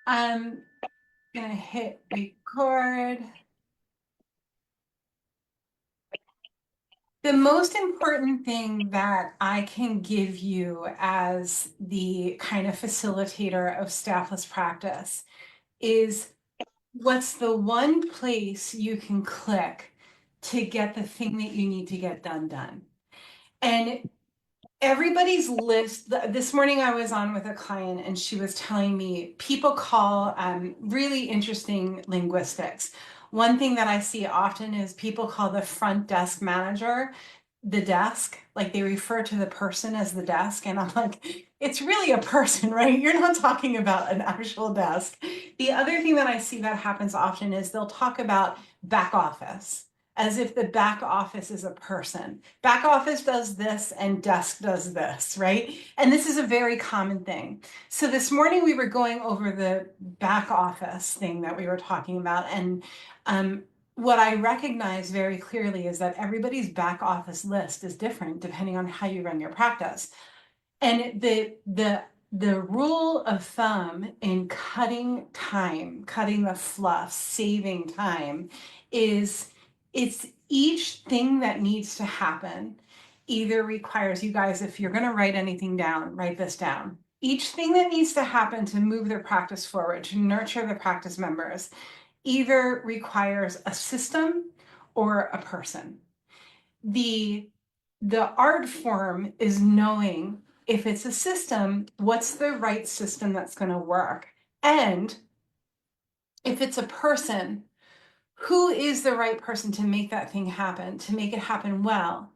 I'm gonna hit record. The most important thing that I can give you as the kind of facilitator of staffless practice is what's the one place you can click to get the thing that you need to get done. And everybody's list, this morning I was on with a client and she was telling me people call really interesting linguistics. One thing that I see often is people call the front desk manager the desk, like they refer to the person as the desk. And I'm like, it's really a person, right? You're not talking about an actual desk. The other thing that I see that happens often is they'll talk about back office as if the back office is a person. Back office does this and desk does this, right? And this is a very common thing. So this morning we were going over the back office thing that we were talking about. And what I recognize very clearly is that everybody's back office list is different depending on how you run your practice. And the rule of thumb in cutting time, cutting the fluff, saving time is it's each thing that needs to happen either requires you guys, if you're going to write anything down, write this down. Each thing that needs to happen to move their practice forward, to nurture the practice members, either requires a system or a person. The art form is knowing if it's a system, what's the right system that's going to work? And if it's a person, who is the right person to make that thing happen, to make it happen well?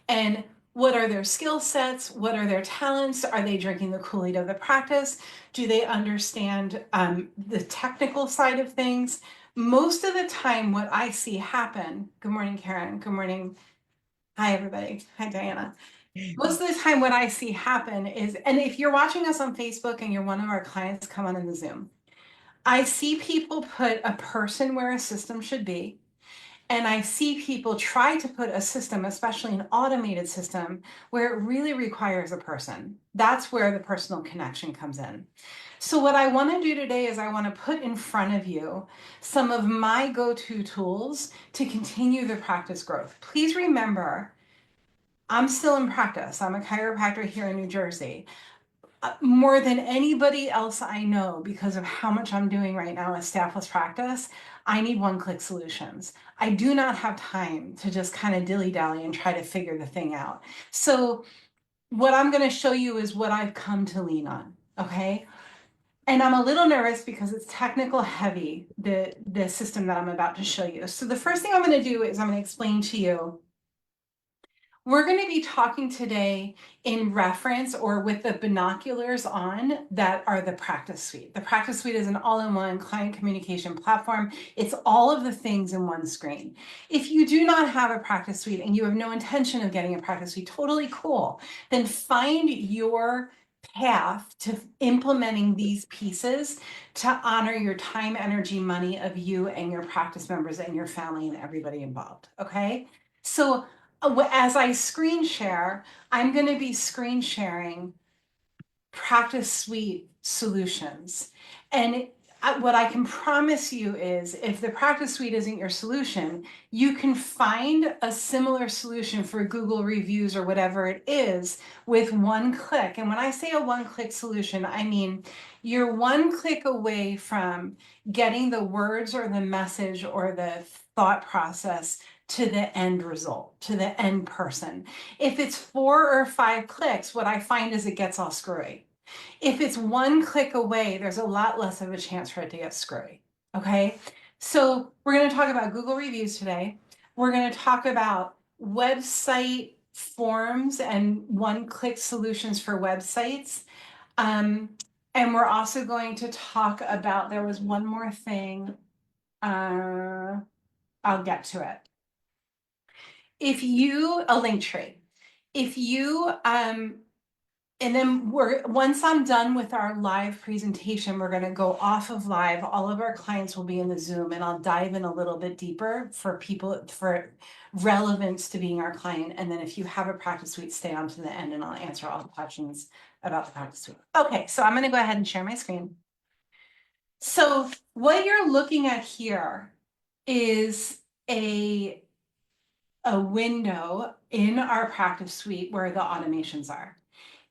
And what are their skill sets? What are their talents? Are they drinking the Kool-Aid of the practice? Do they understand the technical side of things? Most of the time, what I see happen, good morning, Karen. Good morning. Hi, everybody. Hi, Diana. Most of the time, what I see happen is, and if you're watching us on Facebook and you're one of our clients, come on in the Zoom. I see people put a person where a system should be. And I see people try to put a system, especially an automated system, where it really requires a person. That's where the personal connection comes in. So what I want to do today is I want to put in front of you some of my go-to tools to continue the practice growth. Please remember, I'm still in practice. I'm a chiropractor here in New Jersey. More than anybody else I know, because of how much I'm doing right now as staffless practice, I need one-click solutions. I do not have time to just kind of dilly-dally and try to figure the thing out. So what I'm going to show you is what I've come to lean on, okay? And I'm a little nervous because it's technical heavy, the system that I'm about to show you. So the first thing I'm going to do is I'm going to explain to you. We're going to be talking today in reference or with the binoculars on that are the practice suite. The practice suite is an all-in-one client communication platform. It's all of the things in one screen. If you do not have a practice suite and you have no intention of getting a practice suite, totally cool. Then find your path to implementing these pieces to honor your time, energy, money of you and your practice members and your family and everybody involved. Okay. So as I screen share, I'm going to be screen sharing practice suite solutions. And what I can promise you is if the practice suite isn't your solution, you can find a similar solution for Google reviews or whatever it is with one click. And when I say a one-click solution, I mean you're one click away from getting the words or the message or the thought process to the end result, to the end person. If it's 4 or 5 clicks, what I find is it gets all screwy. If it's one click away, there's a lot less of a chance for it to get screwy, okay? So we're going to talk about Google reviews today. We're going to talk about website forms and one-click solutions for websites. And we're also going to talk about, there was one more thing. I'll get to it. If you, a link tree, if you, and then once I'm done with our live presentation, we're going to go off of live. All of our clients will be in the Zoom and I'll dive in a little bit deeper for people, for relevance to being our client. And then if you have a practice suite, stay on to the end and I'll answer all the questions about the practice suite. Okay, so I'm going to go ahead and share my screen. So what you're looking at here is a window in our practice suite where the automations are.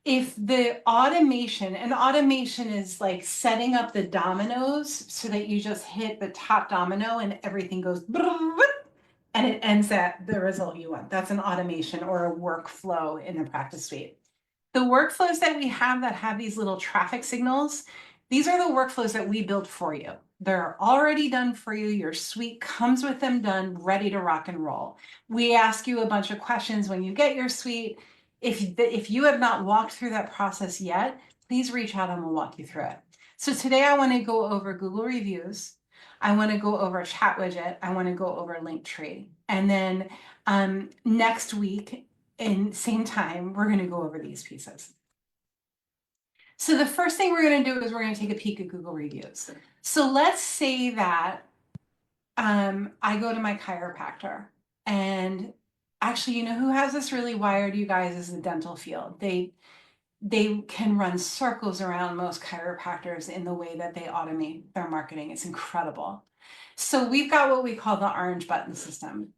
If the automation, and automation is like setting up the dominoes so that you just hit the top domino and everything goes and it ends at the result you want. That's an automation or a workflow in the practice suite. The workflows that we have these little traffic signals, these are the workflows that we build for you. They're already done for you. Your suite comes with them done, ready to rock and roll. We ask you a bunch of questions when you get your suite. If you have not walked through that process yet, please reach out and we'll walk you through it. So today I want to go over Google reviews. I want to go over chat widget. I want to go over Linktree. And then next week, and same time, we're going to go over these pieces. So the first thing we're going to do is we're going to take a peek at Google reviews. So let's say that I go to my chiropractor, and actually, you know who has this really wired, you guys, is the dental field. They can run circles around most chiropractors in the way that they automate their marketing. It's incredible. So we've got what we call the orange button system.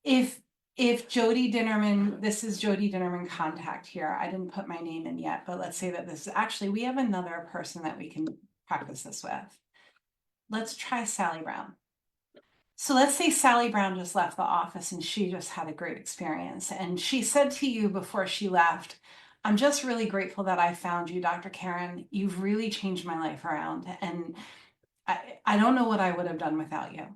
If Jody Dinnerman, this is Jody Dinnerman contact here. I didn't put my name in yet, but let's say that this is actually, we have another person that we can practice this with. Let's try Sally Brown. So let's say Sally Brown just left the office and she just had a great experience. And she said to you before she left, I'm just really grateful that I found you, Dr. Karen. You've really changed my life around. And I don't know what I would have done without you.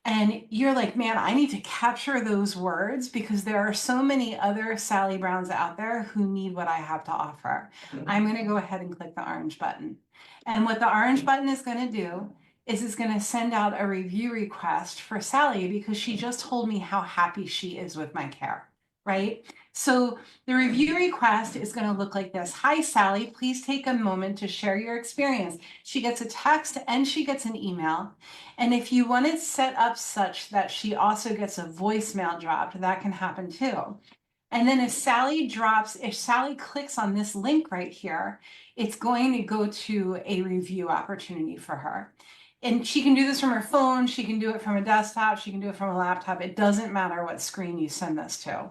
And you're like, man, I need to capture those words because there are so many other Sally Browns out there who need what I have to offer. I'm going to go ahead and click the orange button. And what the orange button is going to do is it's going to send out a review request for Sally because she just told me how happy she is with my care, right? So the review request is going to look like this. Hi, Sally, please take a moment to share your experience. She gets a text and she gets an email. And if you want it set up such that she also gets a voicemail dropped, that can happen too. And then if Sally clicks on this link right here, it's going to go to a review opportunity for her. And she can do this from her phone, she can do it from a desktop, she can do it from a laptop. It doesn't matter what screen you send this to.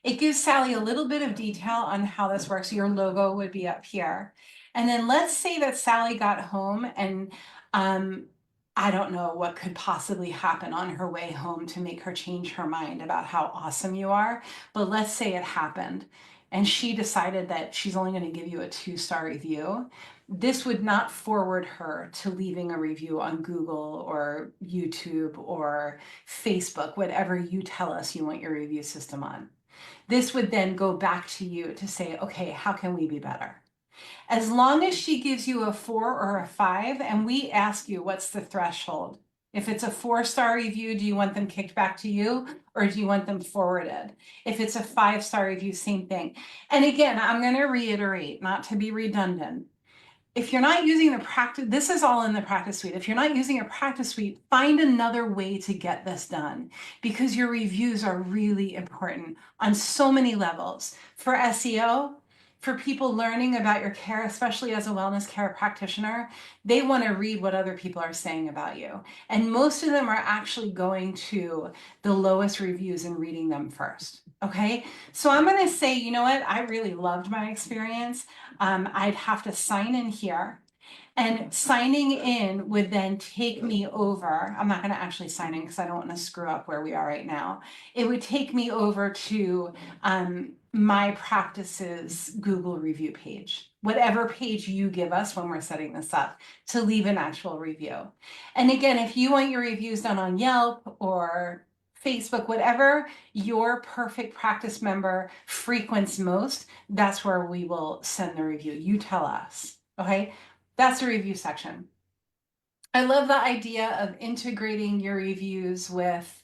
It gives Sally a little bit of detail on how this works. Your logo would be up here. And then let's say that Sally got home and I don't know what could possibly happen on her way home to make her change her mind about how awesome you are. But let's say it happened and she decided that she's only going to give you a 2-star review. This would not forward her to leaving a review on Google or YouTube or Facebook, whatever you tell us you want your review system on. This would then go back to you to say, okay, how can we be better? As long as she gives you a 4 or a 5, and we ask you, what's the threshold? If it's a 4-star review, do you want them kicked back to you or do you want them forwarded? If it's a 5-star review, same thing. And again, I'm going to reiterate, not to be redundant. If you're not using the practice, this is all in the practice suite. If you're not using a practice suite, find another way to get this done because your reviews are really important on so many levels. For SEO, for people learning about your care, especially as a wellness care practitioner, they want to read what other people are saying about you. And most of them are actually going to the lowest reviews and reading them first. Okay, so I'm going to say, you know what? I really loved my experience. I'd have to sign in here. And signing in would then take me over. I'm not going to actually sign in because I don't want to screw up where we are right now. It would take me over to my practice's Google review page, whatever page you give us when we're setting this up to leave an actual review. And again, if you want your reviews done on Yelp or Facebook, whatever your perfect practice member frequents most, that's where we will send the review. You tell us, okay? That's a review section. I love the idea of integrating your reviews with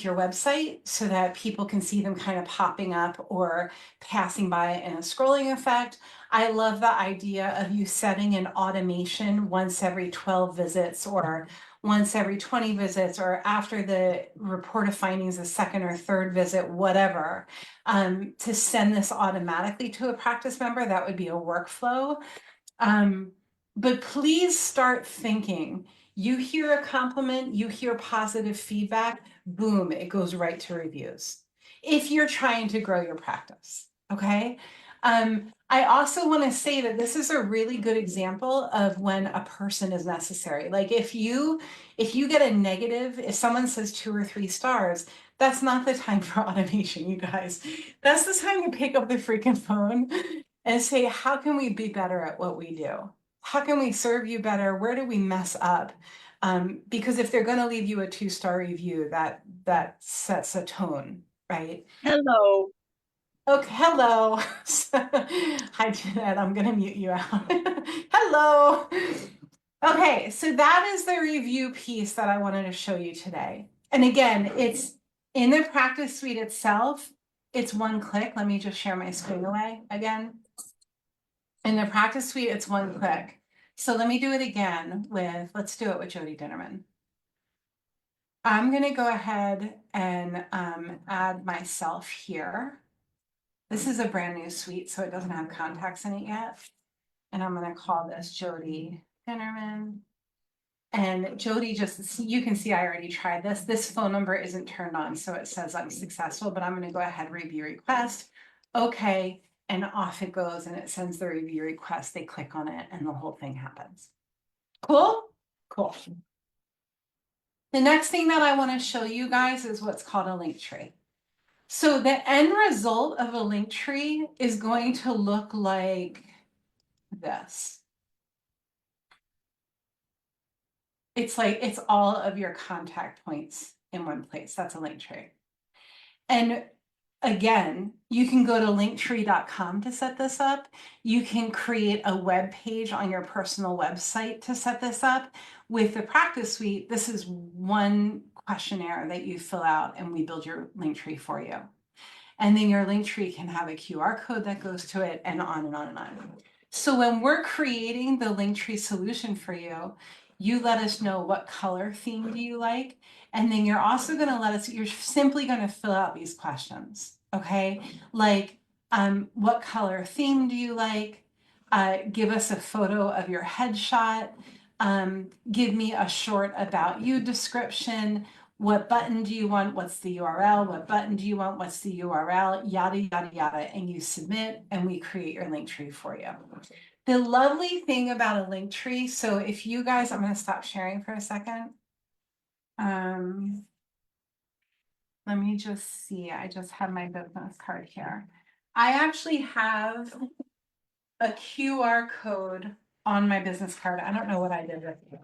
your website so that people can see them kind of popping up or passing by in a scrolling effect. I love the idea of you setting an automation once every 12 visits or once every 20 visits or after the report of findings, the second or third visit, whatever, to send this automatically to a practice member. That would be a workflow. But please start thinking. You hear a compliment, you hear positive feedback, boom, it goes right to reviews. If you're trying to grow your practice, okay? I also want to say that this is a really good example of when a person is necessary. Like if you get a negative, if someone says 2 or 3 stars, that's not the time for automation, you guys. That's the time to pick up the freaking phone and say, how can we be better at what we do? How can we serve you better? Where do we mess up? Because if they're going to leave you a 2-star review, that sets a tone, right? Hello. Okay, hello. Hi, Jeanette. I'm going to mute you out. Hello. Okay, so that is the review piece that I wanted to show you today. And again, it's in the practice suite itself. It's one click. Let me just share my screen away again. In the practice suite, it's one click. So let me do it again with, let's do it with Jody Dinnerman. I'm going to go ahead and add myself here. This is a brand new suite, so it doesn't have contacts in it yet. And I'm going to call this Jody Dinnerman. And Jody just, you can see I already tried this. This phone number isn't turned on, so it says I'm successful, but I'm going to go ahead, review request. Okay. And off it goes and it sends the review request. They click on it and the whole thing happens. Cool? Cool. The next thing that I want to show you guys is what's called a link tree. So the end result of a link tree is going to look like this. It's like, it's all of your contact points in one place. That's a link tree. And again, you can go to linktree.com to set this up. You can create a web page on your personal website to set this up. With the practice suite, this is one questionnaire that you fill out and we build your link tree for you. And then your link tree can have a QR code that goes to it and on and on and on. So when we're creating the link tree solution for you, you let us know what color theme do you like. And then you're also going to let us, you're simply going to fill out these questions. Okay. Like, what color theme do you like? Give us a photo of your headshot. Give me a short about you description. What button do you want? What's the URL? What button do you want? What's the URL? Yada, yada, yada. And you submit and we create your link tree for you. The lovely thing about a link tree, so if you guys, I'm going to stop sharing for a second. Let me just see. I just have my business card here. I actually have a QR code on my business card. I don't know what I did with it.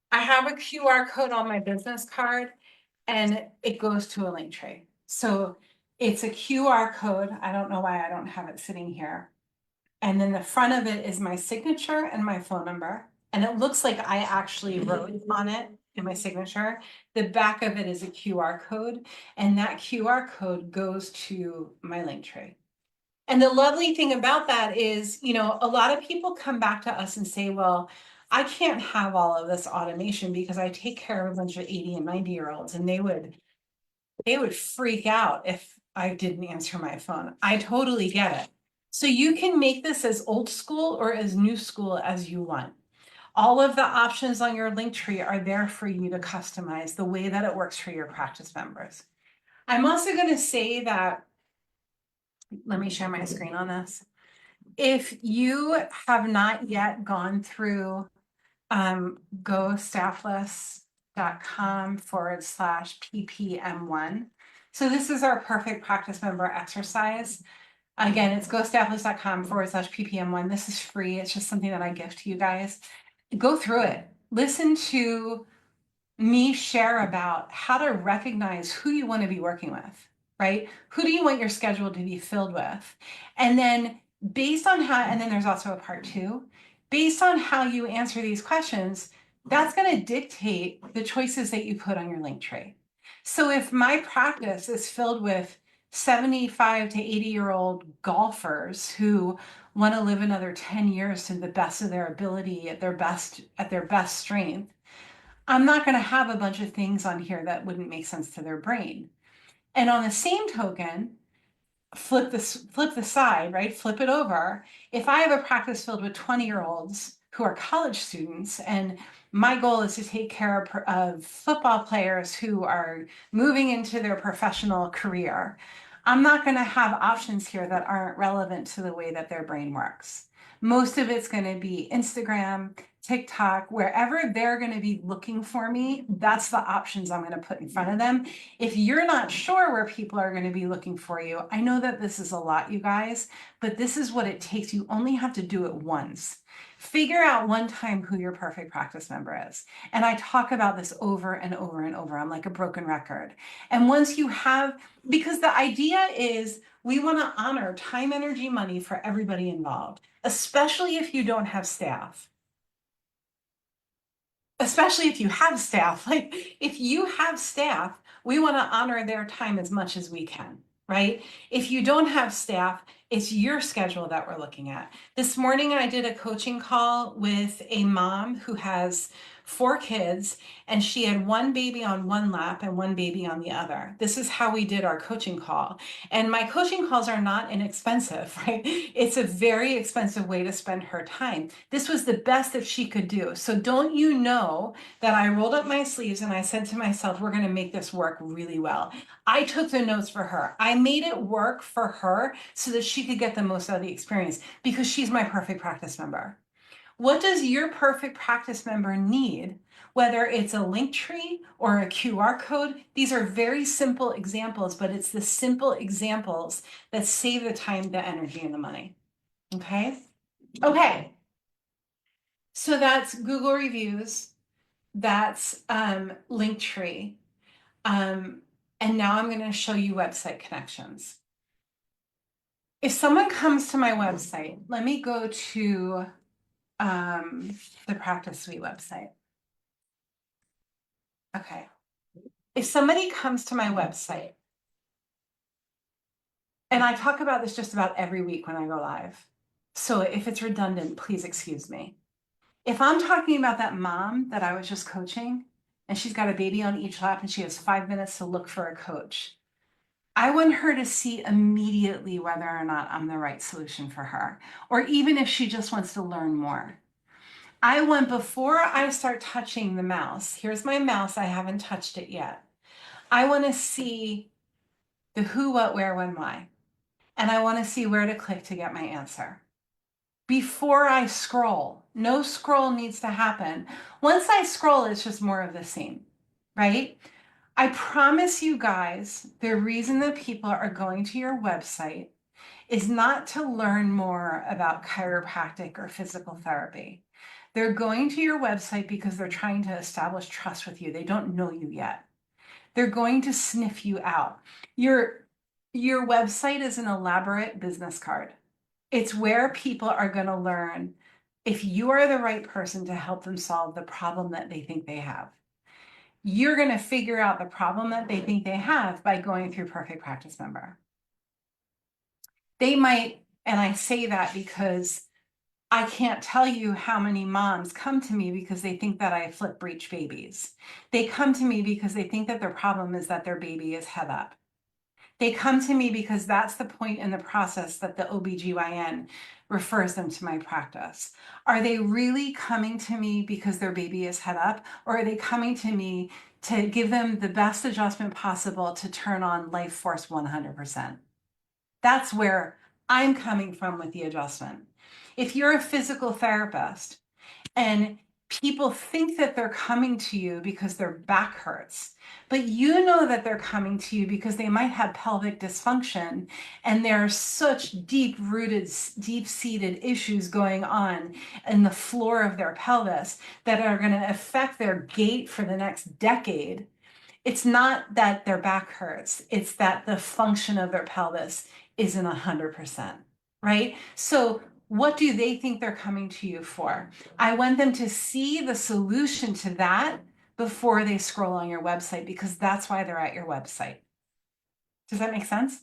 I have a QR code on my business card and it goes to a link tree. So it's a QR code. I don't know why I don't have it sitting here. And then the front of it is my signature and my phone number. And it looks like I actually wrote on it in my signature. The back of it is a QR code, and that QR code goes to my link tree. And the lovely thing about that is, you know, a lot of people come back to us and say, well, I can't have all of this automation because I take care of a bunch of 80 and 90-year-olds and they would freak out if I didn't answer my phone. I totally get it. So you can make this as old school or as new school as you want. All of the options on your link tree are there for you to customize the way that it works for your practice members. I'm also going to say that, let me share my screen on this. If you have not yet gone through gostaffless.com/ppm1. So this is our perfect practice member exercise. Again, it's gostaffless.com/ppm1. This is free. It's just something that I gift to you guys. Go through it. Listen to me share about how to recognize who you want to be working with, right? Who do you want your schedule to be filled with? And then based on how, and then there's also a part 2, based on how you answer these questions, that's going to dictate the choices that you put on your link tree. So if my practice is filled with 75 to 80-year-old golfers who want to live another 10 years to the best of their ability at their best strength, I'm not going to have a bunch of things on here that wouldn't make sense to their brain. And on the same token, flip the side, right? Flip it over. If I have a practice filled with 20-year-olds who are college students, and my goal is to take care of football players who are moving into their professional career, I'm not going to have options here that aren't relevant to the way that their brain works. Most of it's going to be Instagram, TikTok, wherever they're going to be looking for me, that's the options I'm going to put in front of them. If you're not sure where people are going to be looking for you, I know that this is a lot, you guys, but this is what it takes. You only have to do it once. Figure out one time who your perfect practice member is. And I talk about this over and over and over. I'm like a broken record. And once you have, because the idea is we want to honor time, energy, money for everybody involved, especially if you don't have staff. Especially if you have staff, like if you have staff, we want to honor their time as much as we can, right? If you don't have staff, it's your schedule that we're looking at. This morning, I did a coaching call with a mom who has 4 kids, and she had one baby on one lap and one baby on the other. This is how we did our coaching call. And my coaching calls are not inexpensive, right? It's a very expensive way to spend her time. This was the best that she could do. So don't you know that I rolled up my sleeves and I said to myself, we're going to make this work really well. I took the notes for her. I made it work for her so that she could get the most out of the experience because she's my perfect practice member. What does your perfect practice member need? Whether it's a link tree or a QR code, these are very simple examples, but it's the simple examples that save the time, the energy, and the money. Okay? Okay. So that's Google reviews. That's Linktree. And now I'm going to show you website connections. If someone comes to my website, let me go to the Practice Suite website. Okay. If somebody comes to my website, and I talk about this just about every week when I go live, so if it's redundant, please excuse me. If I'm talking about that mom that I was just coaching, and she's got a baby on each lap and she has 5 minutes to look for a coach, I want her to see immediately whether or not I'm the right solution for her, or even if she just wants to learn more. I want, before I start touching the mouse, here's my mouse, I haven't touched it yet. I want to see the who, what, where, when, why. And I want to see where to click to get my answer. Before I scroll, no scroll needs to happen. Once I scroll, it's just more of the same, right? I promise you guys, the reason that people are going to your website is not to learn more about chiropractic or physical therapy. They're going to your website because they're trying to establish trust with you. They don't know you yet. They're going to sniff you out. Your website is an elaborate business card. It's where people are going to learn if you are the right person to help them solve the problem that they think they have. You're going to figure out the problem that they think they have by going through Perfect Practice Member. They might, and I say that because I can't tell you how many moms come to me because they think that I flip breech babies. They come to me because they think that their problem is that their baby is head up. They come to me because that's the point in the process that the OBGYN refers them to my practice. Are they really coming to me because their baby is head up, or are they coming to me to give them the best adjustment possible to turn on life force 100%? That's where I'm coming from with the adjustment. If you're a physical therapist and people think that they're coming to you because their back hurts, but you know that they're coming to you because they might have pelvic dysfunction and there are such deep-rooted, deep-seated issues going on in the floor of their pelvis that are going to affect their gait for the next decade. It's not that their back hurts, it's that the function of their pelvis isn't 100%, right? So what do they think they're coming to you for? I want them to see the solution to that before they scroll on your website, because that's why they're at your website. Does that make sense?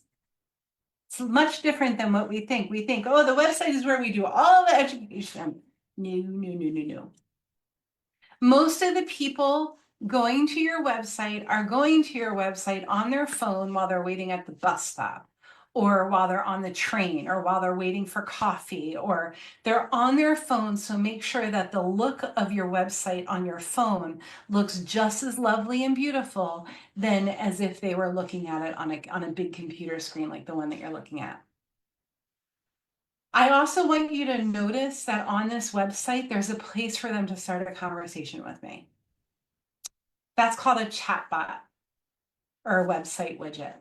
It's much different than what we think. We think, oh, the website is where we do all the education. No, no, no, no, no. Most of the people going to your website are going to your website on their phone while they're waiting at the bus stop, or while they're on the train, or while they're waiting for coffee, or they're on their phone. So make sure that the look of your website on your phone looks just as lovely and beautiful than as if they were looking at it on a big computer screen like the one that you're looking at. I also want you to notice that on this website, there's a place for them to start a conversation with me. That's called a chatbot or a website widget.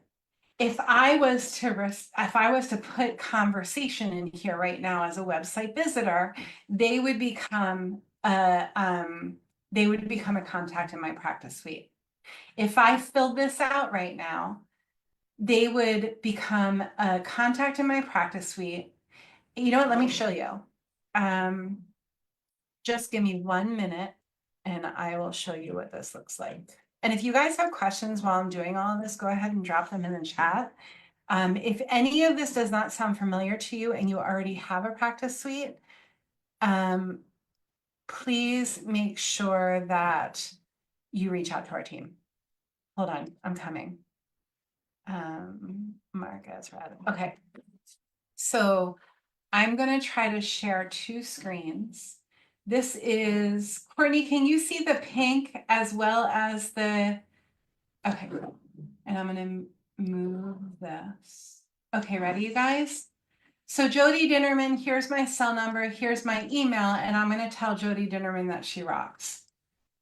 If I was to put conversation in here right now as a website visitor, they would become a contact in my practice suite. If I filled this out right now, they would become a contact in my practice suite. You know what? Let me show you. Just give me 1 minute and I will show you what this looks like. And if you guys have questions while I'm doing all of this, go ahead and drop them in the chat. If any of this does not sound familiar to you and you already have a practice suite, please make sure that you reach out to our team. Hold on, I'm coming. Marcus, Rad. Okay. So I'm going to try to share 2 screens. This is, Courtney, can you see the pink as well as the, okay, cool. And I'm going to move this. Okay, ready, you guys? So Jody Dinnerman, here's my cell number, here's my email, and I'm going to tell Jody Dinnerman that she rocks.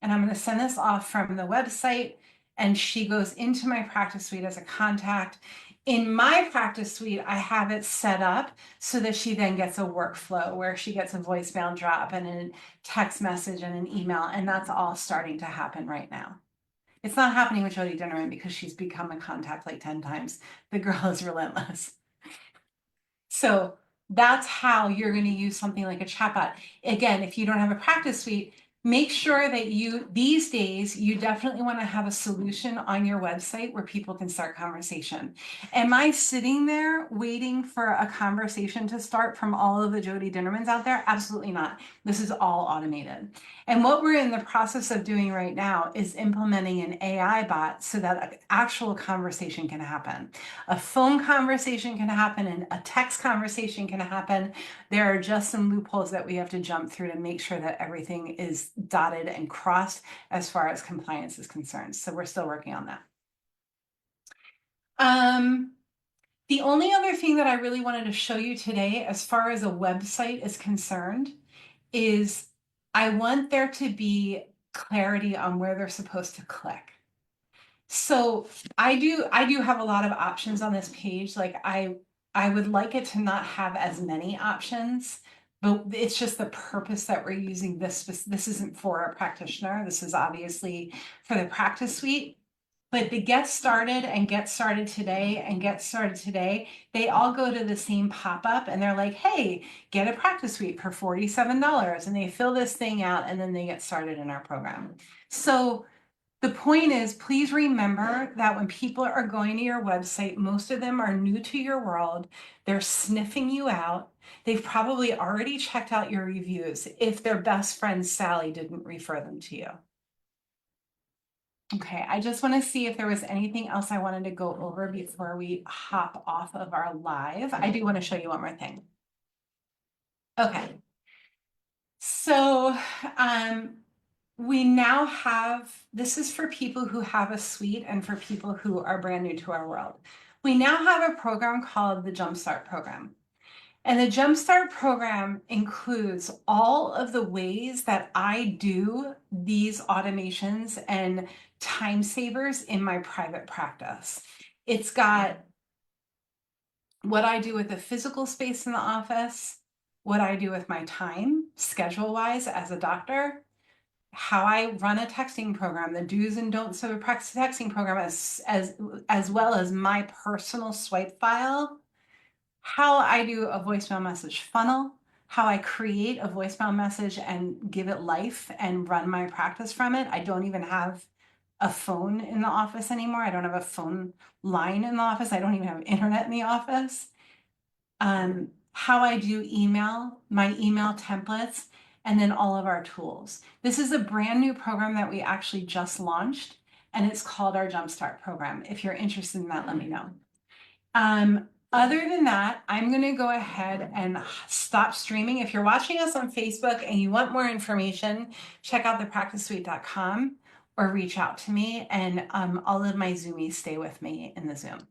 And I'm going to send this off from the website, and she goes into my practice suite as a contact. In my practice suite, I have it set up so that she then gets a workflow where she gets a voicemail drop and a text message and an email, and that's all starting to happen right now. It's not happening with Jody Dinnerman because she's become a contact like 10 times. The girl is relentless. So that's how you're going to use something like a chatbot. Again, if you don't have a practice suite, make sure that these days, you definitely want to have a solution on your website where people can start conversation. Am I sitting there waiting for a conversation to start from all of the Jody Dinnermans out there? Absolutely not. This is all automated. And what we're in the process of doing right now is implementing an AI bot so that an actual conversation can happen. A phone conversation can happen and a text conversation can happen. There are just some loopholes that we have to jump through to make sure that everything is dotted and crossed as far as compliance is concerned. So we're still working on that. The only other thing that I really wanted to show you today, as far as a website is concerned, is I want there to be clarity on where they're supposed to click. So I do have a lot of options on this page. Like I would like it to not have as many options, but it's just the purpose that we're using this. This isn't for a practitioner. This is obviously for the practice suite. But the get started and get started today and get started today, they all go to the same pop-up and they're like, hey, get a practice suite for $47. And they fill this thing out and then they get started in our program. So the point is, please remember that when people are going to your website, most of them are new to your world. They're sniffing you out. They've probably already checked out your reviews if their best friend Sally didn't refer them to you. Okay, I just want to see if there was anything else I wanted to go over before we hop off of our live. I do want to show you one more thing. Okay. So, we now have, this is for people who have a suite and for people who are brand new to our world. We now have a program called the Jumpstart program. And the Jumpstart program includes all of the ways that I do these automations and time savers in my private practice. It's got what I do with the physical space in the office, what I do with my time, schedule-wise as a doctor, how I run a texting program, the do's and don'ts of a practice texting program, as well as my personal swipe file, how I do a voicemail message funnel, how I create a voicemail message and give it life and run my practice from it. I don't even have a phone in the office anymore. I don't have a phone line in the office. I don't even have internet in the office. How I do email, my email templates, and then all of our tools. This is a brand new program that we actually just launched, and it's called our Jumpstart program. If you're interested in that, let me know. Other than that, I'm going to go ahead and stop streaming. If you're watching us on Facebook and you want more information, check out thepracticesuite.com or reach out to me, and all of my Zoomies stay with me in the Zoom.